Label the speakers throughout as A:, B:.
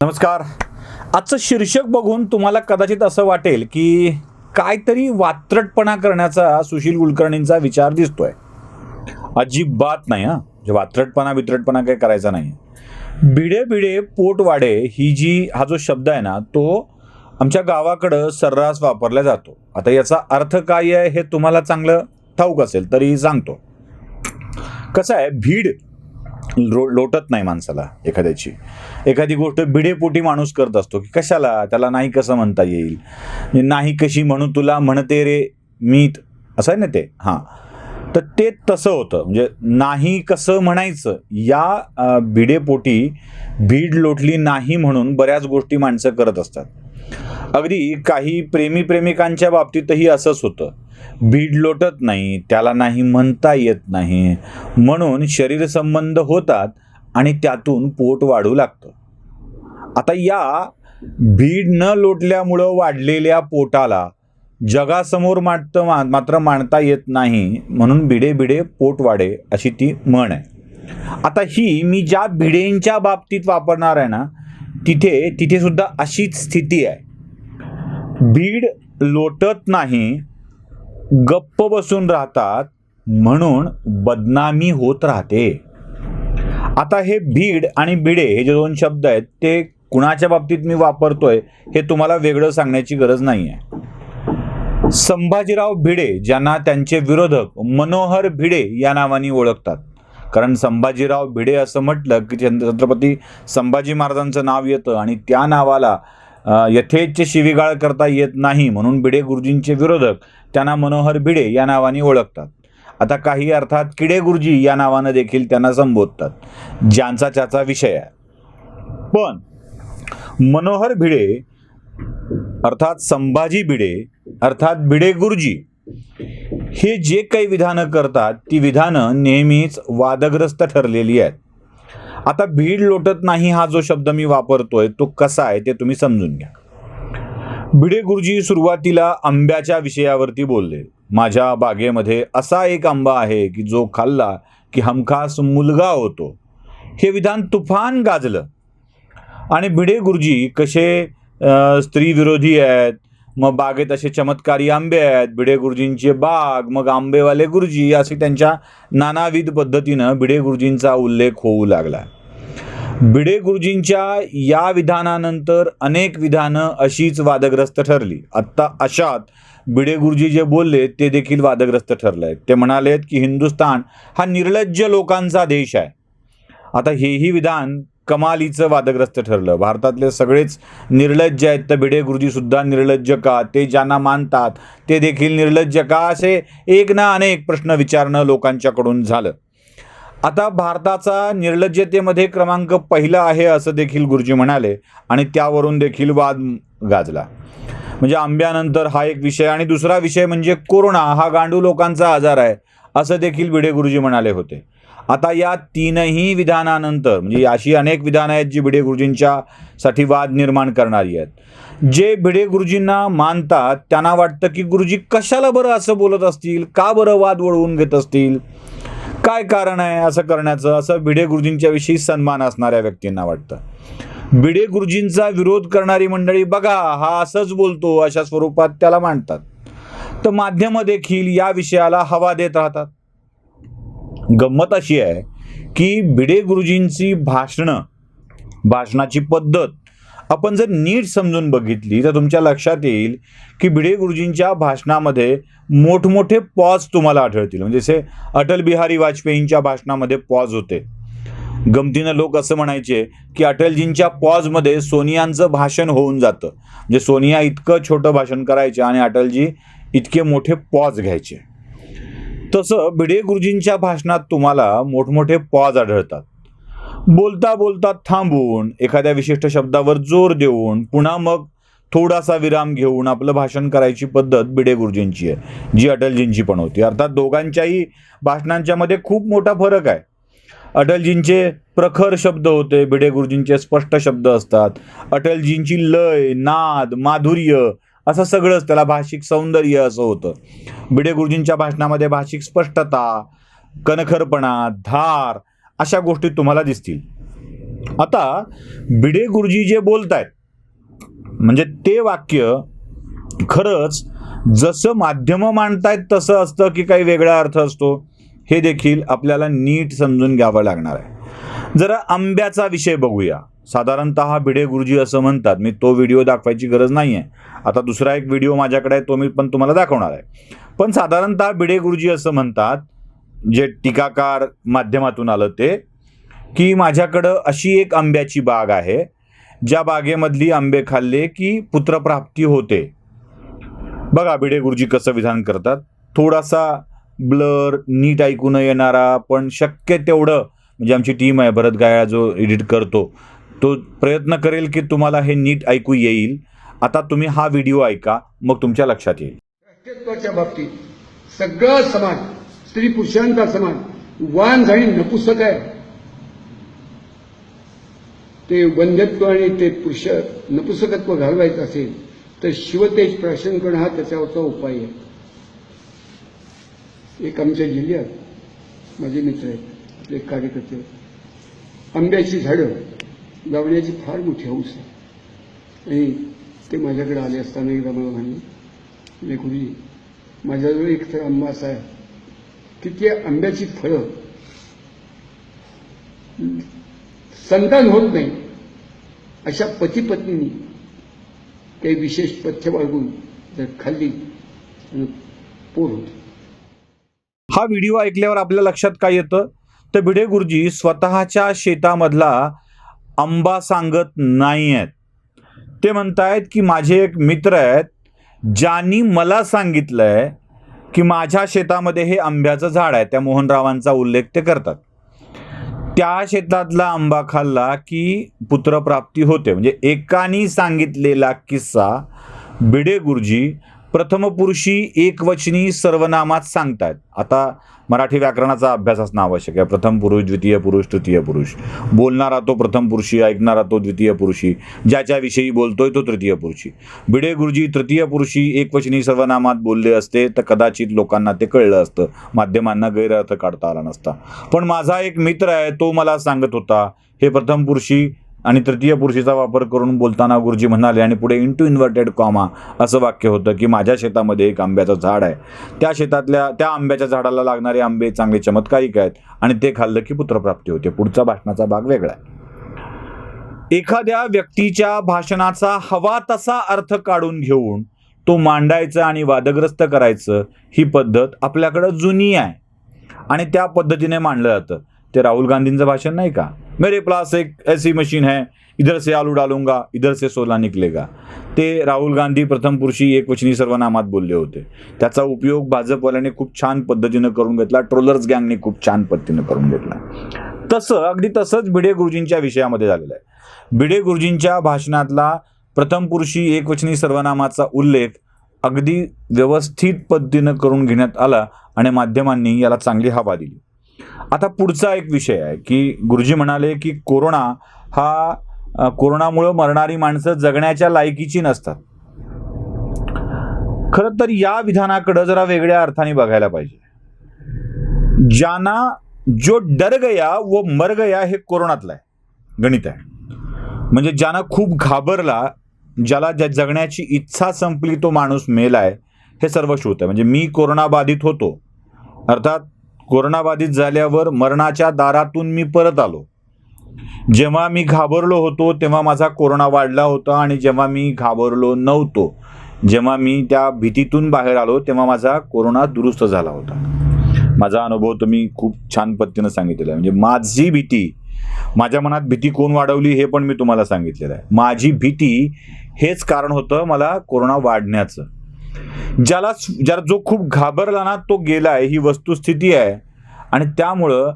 A: नमस्कार. आजचं शीर्षक बघून तुम्हाला कदाचित असं वाटेल की काहीतरी वात्रटपणा करण्याचा सुशील कुलकर्णींचा विचार दिसतोय. अजिबात नाही. म्हणजे वात्रटपणा बित्रटपणा काही करायचा नाही. भिडे भिडे पोटवाडे हा जो शब्द आहे ना, तो आमच्या गावाकडं सर्रास वापरला जातो. आता याचा अर्थ काय आहे हे तुम्हाला चांगलं ठाऊक असेल तरी सांगतो. कसं आहे, भीड लोटत नाही माणसाला. एखादी गोष्ट भिडेपोटी माणूस करत असतो की कशाला, त्याला नाही कसं म्हणता येईल, नाही कशी म्हणू तुला म्हणते रे मीत, असं आहे ना ते. तर ते तसं होतं. म्हणजे नाही कसं म्हणायचं या भिडेपोटी भीड लोटली नाही म्हणून बऱ्याच गोष्टी माणसं करत असतात. अगदी काही प्रेमिकांच्या बाबतीतही असंच होतं. भीड लोटत नाही, त्याला नाही म्हणता येत नाही, म्हणून शरीर संबंध होतात आणि त्यातून पोट वाढू लागतं. आता या भीड न लोटल्यामुळं वाढलेल्या पोटाला जगासमोर मात्र मांडता येत नाही, म्हणून भिडे भिडे पोट वाढे अशी ती म्हण आहे. आता ही मी ज्या भिडेंच्या बाबतीत वापरणार आहे ना, तिथे सुद्धा अशीच स्थिती आहे. भीड लोटत नाही, गप्प बसून राहतात, म्हणून बदनामी होत राहते. आता हे भीड आणि भिडे हे जे दोन शब्द आहेत ते कुणाच्या बाबतीत मी वापरतोय हे तुम्हाला वेगळं सांगण्याची गरज नाही आहे. संभाजीराव भिडे, ज्यांना त्यांचे विरोधक मनोहर भिडे या नावाने ओळखतात, कारण संभाजीराव भिडे असं म्हटलं की छत्रपती संभाजी महाराजांचं नाव येतं आणि त्या नावाला यथेच्छ शिवीगाळ करता येत नाही, म्हणून भिडे गुरुजींचे विरोधक त्यांना मनोहर भिडे या नावाने ओळखतात. आता काही अर्थात किडे गुरुजी या नावानं देखील त्यांना संबोधतात, ज्यांचा त्याचा विषय आहे. पण मनोहर भिडे अर्थात संभाजी भिडे अर्थात भिडे गुरुजी हे जे काही विधानं करतात ती विधानं नेहमीच वादग्रस्त ठरलेली आहेत. आता भीड लोटत नाही हा जो शब्द मी वापरतोय तो कसा आहे ते तुम्ही समजून घ्या. भिडे गुरुजी सुरुवातीला आंब्याच्या विषयावरती बोलले. माझ्या बागेमध्ये असा एक आंबा आहे की जो खाल्ला की हमखास मुलगा होतो. हे विधान तुफान गाजलं आणि भिडे गुरुजी कसे स्त्री विरोधी आहेत, मग बागेत असे चमत्कारी आंबे आहेत, भिडे गुरुजींचे बाग, मग आंबेवाले गुरुजी, असे त्यांच्या नानाविध पद्धतीनं भिडे गुरुजींचा उल्लेख होऊ लागला. भिडे गुरुजींच्या या विधानानंतर अनेक विधानं अशीच वादग्रस्त ठरली. आत्ता अशात भिडे गुरुजी जे बोलले ते देखील वादग्रस्त ठरलंय. ते म्हणालेत की हिंदुस्थान हा निर्लज्ज लोकांचा देश आहे. आता हेही विधान कमालीचं वादग्रस्त ठरलं. भारतातले सगळेच निर्लज्ज आहेत, तर भिडे गुरुजी सुद्धा निर्लज्ज का, ते ज्यांना मानतात ते देखील निर्लज्ज का, असे एक ना अनेक प्रश्न विचारणं लोकांच्याकडून झालं. आता भारताचा निर्लज्जतेमध्ये क्रमांक पहिला आहे असं देखील गुरुजी म्हणाले आणि त्यावरून देखील वाद गाजला. म्हणजे आंब्यानंतर हा एक विषय आणि दुसरा विषय म्हणजे कोरोना हा गांडू लोकांचा आजार आहे असं देखील भिडे गुरुजी म्हणाले होते. आता या तीनही विधानानंतर म्हणजे अशी अनेक विधानं आहेत जी भिडे गुरुजींच्या साठी वाद निर्माण करणारी आहेत. जे भिडे गुरुजींना मानतात त्यांना वाटतं की गुरुजी कशाला बरं असं बोलत असतील, का बरं वाद वळवून घेत असतील, काय कारण आहे असं करण्याचं, असं भिडे गुरुजींच्या विषयी सन्मान असणाऱ्या व्यक्तींना वाटतं. भिडे गुरुजींचा विरोध करणारी मंडळी बघा हा असंच बोलतो अशा स्वरूपात त्याला मांडतात. तर माध्यमं देखील या विषयाला हवा देत राहतात. गंमत अशी आहे की भिडे गुरुजींची भाषणाची पद्धत आपण जर नीट समजून बघितली तर तुमच्या लक्षात येईल की भिडे गुरुजींच्या भाषणामध्ये मोठमोठे पॉज तुम्हाला आढळतील. म्हणजे जसे अटल बिहारी वाजपेयींच्या भाषणामध्ये पॉज होते. गमतीनं लोक असं म्हणायचे की अटलजींच्या पॉजमध्ये सोनियांचं भाषण होऊन जातं. म्हणजे सोनिया इतकं छोटं भाषण करायचे आणि अटलजी इतके मोठे पॉज घ्यायचे. तसं भिडे गुरुजींच्या भाषणात तुम्हाला मोठमोठे पॉज आढळतात. बोलता बोलता थांबून एखाद्या विशिष्ट शब्दावर जोर देऊन पुन्हा मग थोडासा विराम घेऊन आपलं भाषण करायची पद्धत भिडे गुरुजींची आहे, जी अटलजींची पण होती. अर्थात दोघांच्याही भाषणांच्या मध्ये खूप मोठा फरक आहे. अटलजींचे प्रखर शब्द होते, भिडे गुरुजींचे स्पष्ट शब्द असतात. अटलजींची लय, नाद, माधुर्य असं सगळंच, त्याला भाषिक सौंदर्य असं होतं. भिडे गुरुजींच्या भाषणामध्ये भाषिक स्पष्टता, कणखरपणा, धार अशा गोष्टी तुम्हाला दिसतील. आता भिडे गुरुजी जे बोलतायत म्हणजे ते वाक्य खरंच जसं माध्यम मांडतायत तसं असतं की काही वेगळा अर्थ असतो, हे देखील आपल्याला नीट समजून घ्यावं लागणार आहे. जरा आंब्याचा विषय बघूया. साधारणतः भिडे गुरुजी असं म्हणतात, मी तो व्हिडिओ दाखवायची गरज नाही आहे, आता दुसरा एक व्हिडिओ माझ्याकडे आहे तो मी पण तुम्हाला दाखवणार आहे. पण साधारणतः भिडे गुरुजी असं म्हणतात, जे टीकाकार माध्यमातून आलं ते, की माझ्याकडं अशी एक आंब्याची बाग आहे, ज्या बागेमधली आंबे खाल्ले की पुत्रप्राप्ती होते. बघा भिडे गुरुजी कसं विधान करतात. थोडासा ब्लर, नीट ऐकू न येणारा, पण शक्य तेवढं म्हणजे आमची टीम आहे, भरत गायळा जो एडिट करतो, तो प्रयत्न करेल की तुम्हाला हे नीट ऐकू येईल. आता तुम्ही हा व्हिडिओ ऐका, मग तुमच्या लक्षात येईल.
B: राष्ट्रीयत्वाच्या बाबतीत सगळा समाज, स्त्री पुरुषांचा समाज वान आणि नपुसक आहे. ते वंध्यत्व आणि ते पुरुष नपुसकत्व घालवायचं असेल तर शिवतेज प्राशन करणं हा त्याच्यावरचा उपाय आहे. एक आमच्या जिल्ह्यात माझे मित्र आहेत, आपले कार्यकर्ते, आंब्याची झाडं लावण्याची फार मोठी हौस आहे. आणि ते माझ्याकडे आले असताना एकदा मला म्हणले, गुरुजी माझ्याजवळ एक तर आंबा असा आहे की त्या आंब्याची फळं संतान होत नाही, अशा पती पत्नींनी काही विशेष पथ्य बाळगून जर खाल्ली आणि पोर होत.
A: हा व्हिडिओ ऐकल्यावर आपल्या लक्षात काय येतं, तर भिडे गुरुजी स्वतःच्या शेतामधला आंबा सांगत नाही आहेत. ते म्हणतायत की माझे एक मित्र आहेत, ज्यांनी मला सांगितलंय की माझ्या शेतामध्ये हे आंब्याचं झाड आहे. त्या मोहनरावांचा उल्लेख ते करतात. त्या शेतातला आंबा खाल्ला की पुत्रप्राप्ती होते. म्हणजे एकानी सांगितलेला किस्सा भिडे गुरुजी प्रथमपुरुषी एकवचनी सर्वनामात सांगतायत. आता मराठी व्याकरणाचा अभ्यास असणं आवश्यक आहे. प्रथम पुरुष, द्वितीय पुरुष, तृतीय पुरुष. बोलणारा तो प्रथम पुरुषी, ऐकणारा तो द्वितीय पुरुषी, ज्याच्याविषयी बोलतोय तो तृतीय पुरुषी. भिडे गुरुजी तृतीय पुरुषी एकवचनी सर्वनामात बोलले असते तर कदाचित लोकांना ते कळलं असतं, माध्यमांना गैरअर्थ काढता आला नसता. पण माझा एक मित्र आहे, तो मला सांगत होता, हे प्रथम पुरुषी आणि तृतीय पुरुषीचा वापर करून बोलताना गुरुजी म्हणाले, आणि पुढे इंटू इन्व्हर्टेड कॉमा असं वाक्य होतं की माझ्या शेतामध्ये एक आंब्याचं झाड आहे, त्या आंब्याच्या झाडाला लागणारे आंबे चांगले चमत्कारिक आहेत आणि ते खाल्लं की पुत्रप्राप्ती होते. पुढचा भाषणाचा भाग वेगळा आहे. एखाद्या व्यक्तीच्या भाषणाचा हवा तसा अर्थ काढून घेऊन तो मांडायचा आणि वादग्रस्त करायचं, ही पद्धत आपल्याकडं जुनी आहे आणि त्या पद्धतीने मांडलं जातं. ते राहुल गांधींचं भाषण नाही का, मेरे पास एक ऐसी मशीन है, इधर से आलू डालूंगा, इधर से सोला निकलेगा. ते राहुल गांधी प्रथम पुरुषी एकवचनी सर्वनामात बोलले होते. त्याचा उपयोग भाजपवाल्याने खूप छान पद्धतीनं करून घेतला, ट्रोलर्स गँगने खूप छान पद्धतीनं करून घेतला. अगदी तसंच भिडे गुरुजींच्या विषयामध्ये झालेलं आहे. भिडे गुरुजींच्या भाषणातला प्रथम पुरुषी एकवचनी सर्वनामाचा उल्लेख अगदी व्यवस्थित पद्धतीनं करून घेण्यात आला आणि माध्यमांनी याला चांगली हवा दिली. आता पुढचा एक विषय आहे की गुरुजी म्हणाले की कोरोनामुळे मरणारी माणसं जगण्याच्या लायकीची नसतात. खरं तर या विधानाकडे जरा वेगळ्या अर्थाने बघायला पाहिजे. ज्यांना जो डर गया वो मर गया हे कोरोनातलं आहे, गणित आहे. म्हणजे ज्यांना खूप घाबरला, ज्याला जगण्याची इच्छा संपली, तो माणूस मेलाय, हे सर्व श्रुत आहे. म्हणजे मी कोरोनाबाधित होतो, अर्थात कोरोनाबाधित झाल्यावर मरणाच्या दारातून मी परत आलो. जेव्हा मी घाबरलो होतो तेव्हा माझा कोरोना वाढला होता आणि जेव्हा मी घाबरलो नव्हतो, जेव्हा मी त्या भीतीतून बाहेर आलो तेव्हा माझा कोरोना दुरुस्त झाला होता. माझा अनुभव तुम्ही खूप छान पद्धतीनं सांगितलेला आहे. म्हणजे माझी भीती, माझ्या मनात भीती कोण वाढवली हे पण मी तुम्हाला सांगितलेलं आहे. माझी भीती हेच कारण होतं मला कोरोना वाढण्याचं. ज्याला जो खूप घाबरला ना तो गेलाय, ही वस्तुस्थिती आहे. आणि त्यामुळं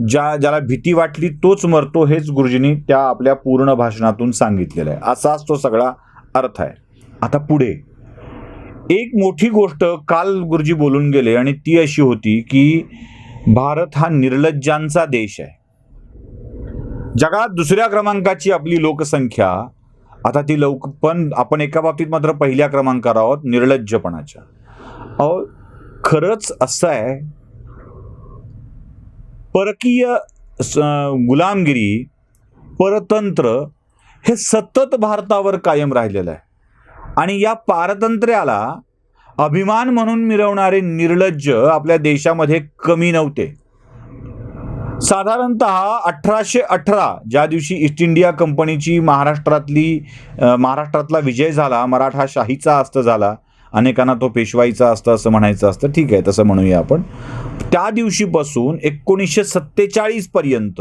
A: ज्याला भीती वाटली तोच मरतो, हेच गुरुजींनी त्या आपल्या पूर्ण भाषणातून सांगितलेलं आहे. असाच तो सगळा अर्थ आहे. आता पुढे एक मोठी गोष्ट काल गुरुजी बोलून गेले आणि ती अशी होती की भारत हा निर्लज्जांचा देश आहे. जगात दुसऱ्या क्रमांकाची आपली लोकसंख्या. आता ती पण आपण एका बाबतीत मात्र पहिल्या क्रमांकावर आहोत, निर्लज्जपणाच्या. खरंच असं आहे, परकीय गुलामगिरी परतंत्र हे सतत भारतावर कायम राहिलेलं आहे. आणि या पारतंत्र्याला अभिमान म्हणून मिरवणारे निर्लज्ज आपल्या देशामध्ये कमी नव्हते. साधारणतः 1818 ज्या दिवशी ईस्ट इंडिया कंपनीची महाराष्ट्रातला विजय झाला, मराठा शाहीचा अस्त झाला, अनेकांना तो पेशवाईचा असतं असं म्हणायचं असतं, ठीक आहे तसं म्हणूया आपण. त्या दिवशीपासून 1947 पर्यंत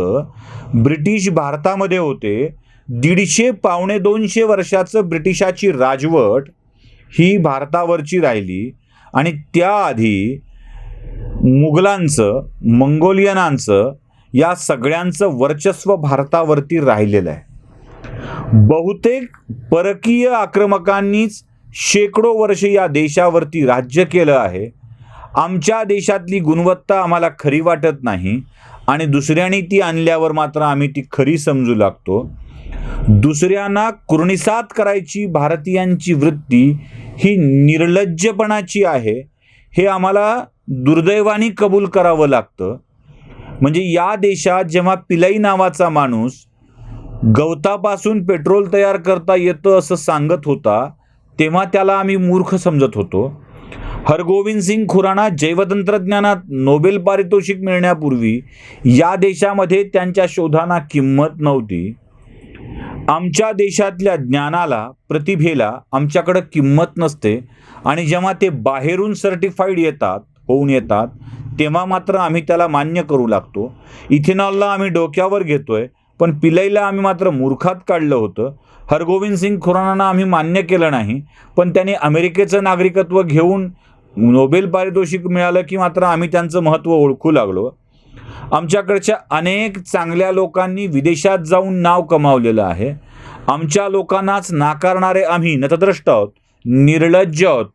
A: ब्रिटिश भारतामध्ये होते. 150 पावणे 200 वर्षाचं ब्रिटिशाची राजवट ही भारतावरची राहिली. आणि त्याआधी मुघलांचं, मंगोलियनांचं, या सगळ्यांचं वर्चस्व भारतावरती राहिलेलं आहे. बहुतेक परकीय आक्रमकांनीच शेकडो वर्ष या देशावरती राज्य केलं आहे. आमच्या देशातली गुणवत्ता आम्हाला खरी वाटत नाही आणि दुसऱ्यांनी ती आणल्यावर मात्र आम्ही ती खरी समजू लागतो. दुसऱ्यांना कुर्निसात करायची भारतीयांची वृत्ती ही निर्लज्जपणाची आहे, हे आम्हाला दुर्दैवाने कबूल करावं लागतं. म्हणजे या देशात जेव्हा पिलाई नावाचा माणूस गवतापासून पेट्रोल तयार करता येतं असं सांगत होता, तेव्हा त्याला आम्ही मूर्ख समजत होतो. हरगोविंद सिंग खुराना जैवतंत्रज्ञानात नोबेल पारितोषिक मिळण्यापूर्वी या देशामध्ये त्यांच्या शोधांना किंमत नव्हती. आमच्या देशातल्या ज्ञानाला, प्रतिभेला आमच्याकडं किंमत नसते. आणि जेव्हा ते बाहेरून सर्टिफाईड होऊन येतात तेव्हा मात्र आम्ही त्याला मान्य करू लागतो. इथेनॉलला आम्ही डोक्यावर घेतोय, पण पिलाईला आम्ही मात्र मूर्खात काढलं होतं. हरगोविंद सिंग खुरानांना आम्ही मान्य केलं नाही, पण त्याने अमेरिकेचं नागरिकत्व घेऊन नोबेल पारितोषिक मिळालं की मात्र आम्ही त्यांचं महत्त्व ओळखू लागलो. आमच्याकडच्या अनेक चांगल्या लोकांनी विदेशात जाऊन नाव कमावलेलं आहे. आमच्या लोकांनाच नाकारणारे आम्ही नतद्रष्ट आहोत, निर्लज्ज आहोत,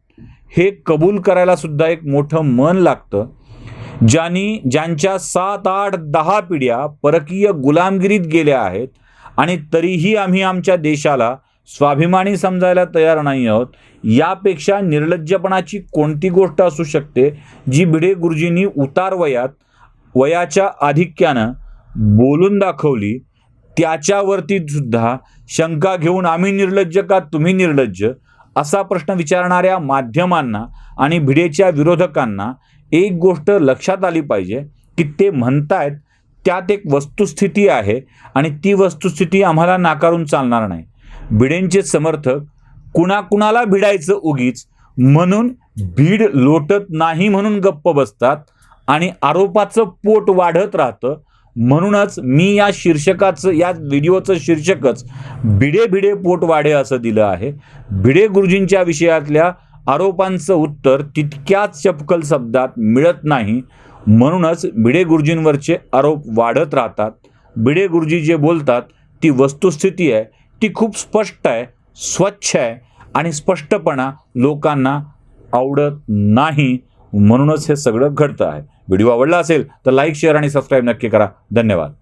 A: हे कबूल करायला सुद्धा एक मोठं मन लागतं. ज्यांच्या 7, 8, 10 पिढ्या परकीय गुलामगिरीत गेल्या आहेत आणि तरीही आम्ही आमच्या देशाला स्वाभिमानी समजायला तयार नाही आहोत. यापेक्षा निर्लज्जपणाची कोणती गोष्ट असू शकते जी भिडे गुरुजींनी उतार वयाच्या आधिक्यानं बोलून दाखवली. त्याच्यावरती सुद्धा शंका घेऊन आम्ही निर्लज्ज का तुम्ही निर्लज्ज असा प्रश्न विचारणाऱ्या माध्यमांना आणि भिडेच्या विरोधकांना एक गोष्ट लक्षात आली पाहिजे की ते म्हणतायत त्यात एक वस्तुस्थिती आहे आणि ती वस्तुस्थिती आम्हाला नाकारून चालणार नाही. भिडेंचे समर्थक कुणाकुणाला भिडायचं उगीच म्हणून भीड लोटत नाही म्हणून गप्प बसतात आणि आरोपाचं पोट वाढत राहतं. म्हणूनच मी या व्हिडिओचं शीर्षकच भिडे भिडे पोट वाढे असं दिलं आहे. भिडे गुरुजींच्या विषयातल्या आरोपांचं उत्तर तितक्याच चपकल शब्दात मिळत नाही. म्हणूनच भिडे गुरुजींवरचे आरोप वाढत राहतात. भिडे गुरुजी जे बोलतात ती वस्तुस्थिती आहे, ती खूप स्पष्ट आहे, स्वच्छ आहे आणि स्पष्टपणा लोकांना आवडत नाही. म्हणूनच हे सगळं घडतं आहे. व्हिडिओ आवडला असेल तर लाईक, शेअर आणि सबस्क्राईब नक्की करा. धन्यवाद.